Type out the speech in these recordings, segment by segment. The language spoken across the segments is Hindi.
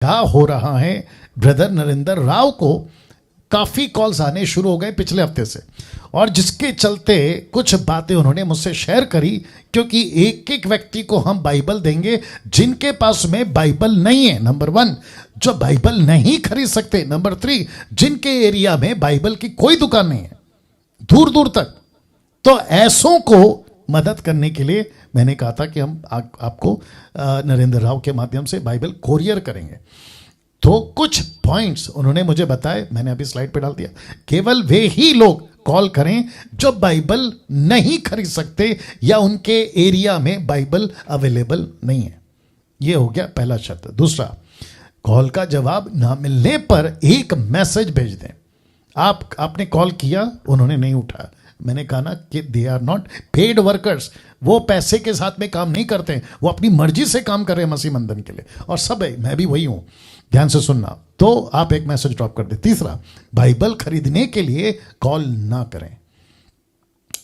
क्या हो रहा है, ब्रदर नरेंद्र राव को काफी कॉल्स आने शुरू हो गए पिछले हफ्ते से, और जिसके चलते कुछ बातें उन्होंने मुझसे शेयर करी, क्योंकि एक एक व्यक्ति को हम बाइबल देंगे जिनके पास में बाइबल नहीं है, नंबर 1, जो बाइबल नहीं खरीद सकते, नंबर 3, जिनके एरिया में बाइबल की कोई दुकान नहीं है दूर दूर तक। तो ऐसों को मदद करने के लिए मैंने कहा था कि हम आपको नरेंद्र राव के माध्यम से बाइबल कोरियर करेंगे। तो कुछ पॉइंट्स उन्होंने मुझे बताए, मैंने अभी स्लाइड पे डाल दिया। केवल वे ही लोग कॉल करें जो बाइबल नहीं खरीद सकते या उनके एरिया में बाइबल अवेलेबल नहीं है। यह हो गया पहला शर्त। दूसरा, कॉल का जवाब ना मिलने पर एक मैसेज भेज दें। आपने कॉल किया, उन्होंने नहीं उठाया, मैंने कहा ना कि they are not paid workers, वो पैसे के साथ में काम नहीं करते हैं, वो अपनी मर्जी से काम कर रहे हैं मसीह मंदन के लिए, और सब है, मैं भी वही हूं। ध्यान से सुनना। तो आप एक मैसेज ड्रॉप कर दे। तीसरा, बाइबल खरीदने के लिए कॉल ना करें।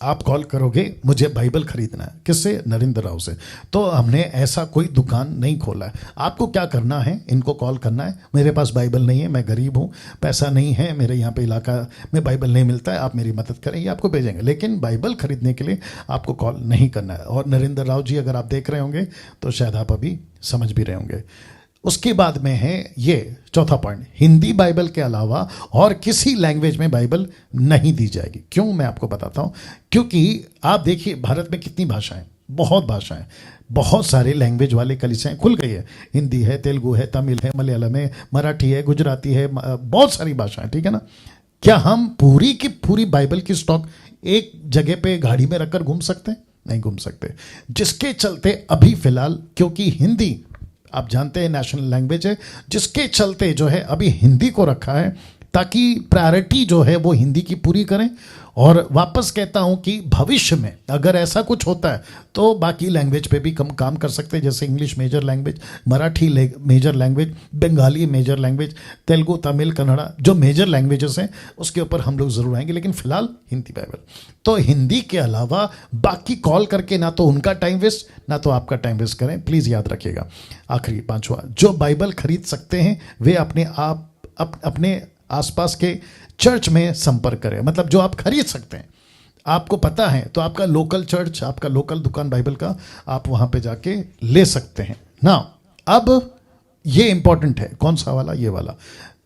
आप कॉल करोगे मुझे बाइबल खरीदना है, किससे? नरेंद्र राव से। तो हमने ऐसा कोई दुकान नहीं खोला है। आपको क्या करना है, इनको कॉल करना है, मेरे पास बाइबल नहीं है, मैं गरीब हूँ, पैसा नहीं है, मेरे यहाँ पे इलाका में बाइबल नहीं मिलता है, आप मेरी मदद करें, ये आपको भेजेंगे। लेकिन बाइबल खरीदने के लिए आपको कॉल नहीं करना है। और नरेंद्र राव जी, अगर आप देख रहे होंगे तो शायद आप अभी समझ भी रहे होंगे। उसके बाद में है ये चौथा पॉइंट, हिंदी बाइबल के अलावा और किसी लैंग्वेज में बाइबल नहीं दी जाएगी। क्यों, मैं आपको बताता हूं। क्योंकि आप देखिए भारत में कितनी भाषाएं, बहुत भाषाएं, बहुत सारे लैंग्वेज वाले कलीसियाएं खुल गई है। हिंदी है, तेलुगु है, तमिल है, मलयालम है, मराठी है, गुजराती है, बहुत सारी भाषाएं, ठीक है ना। क्या हम पूरी की पूरी बाइबल की स्टॉक एक जगह पे गाड़ी में रखकर घूम सकते हैं? नहीं घूम सकते। जिसके चलते अभी फिलहाल, क्योंकि हिंदी आप जानते हैं नेशनल लैंग्वेज है, जिसके चलते जो है अभी हिंदी को रखा है, ताकि प्रायोरिटी जो है वो हिंदी की पूरी करें। और वापस कहता हूं कि भविष्य में अगर ऐसा कुछ होता है तो बाकी लैंग्वेज पे भी कम काम कर सकते हैं, जैसे English major language, Marathi major language, Bengali major language, Telugu, Tamil, Kannada, जो मेजर लैंग्वेजेस हैं उसके ऊपर हम लोग ज़रूर आएंगे। लेकिन फिलहाल हिंदी बाइबल। तो हिंदी के अलावा बाकी कॉल करके ना तो उनका टाइम वेस्ट, ना तो आपका टाइम वेस्ट करें, प्लीज़ याद रखिएगा। आखिरी पांचवा, जो बाइबल खरीद सकते हैं वे अपने आसपास के चर्च में संपर्क करें। मतलब जो आप खरीद सकते हैं, आपको पता है, तो आपका लोकल चर्च, आपका लोकल दुकान बाइबल का, आप वहां पे जाके ले सकते हैं ना। अब ये इंपॉर्टेंट है, कौन सा वाला? ये वाला।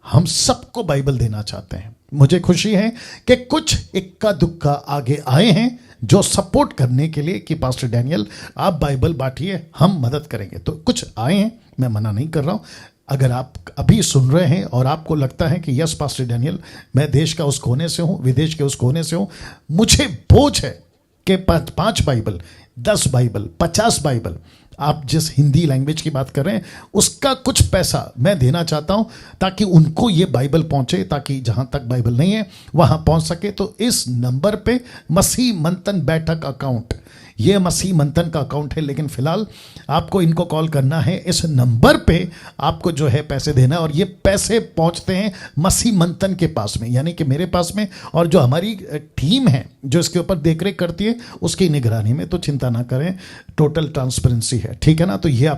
हम सबको बाइबल देना चाहते हैं। मुझे खुशी है कि कुछ इक्का दुक्का आगे आए हैं जो सपोर्ट करने के लिए कि पास्टर डैनियल आप बाइबल बांटिए, हम मदद करेंगे। तो कुछ आए हैं, मैं मना नहीं कर रहा हूं। अगर आप अभी सुन रहे हैं और आपको लगता है कि यस पास्टर डैनियल, मैं देश का उस कोने से हूं, विदेश के उस कोने से हूं, मुझे बोझ है कि 5 बाइबल, 10 बाइबल, 50 बाइबल, आप जिस हिंदी लैंग्वेज की बात कर रहे हैं उसका कुछ पैसा मैं देना चाहता हूं, ताकि उनको ये बाइबल पहुंचे, ताकि जहां तक बाइबल नहीं है वहां पहुंच सके। तो इस नंबर पे मसीह मंथन बैठक अकाउंट, ये मसीह मंथन का अकाउंट है, लेकिन फिलहाल आपको इनको कॉल करना है। इस नंबर पे आपको जो है पैसे देना है, और ये पैसे पहुंचते हैं मसीह मंथन के पास में, यानी कि मेरे पास में, और जो हमारी टीम है जो इसके ऊपर देखरेख करती है उसकी निगरानी में। तो चिंता ना करें, टोटल ट्रांसपेरेंसी है, ठीक है ना। तो ये आपको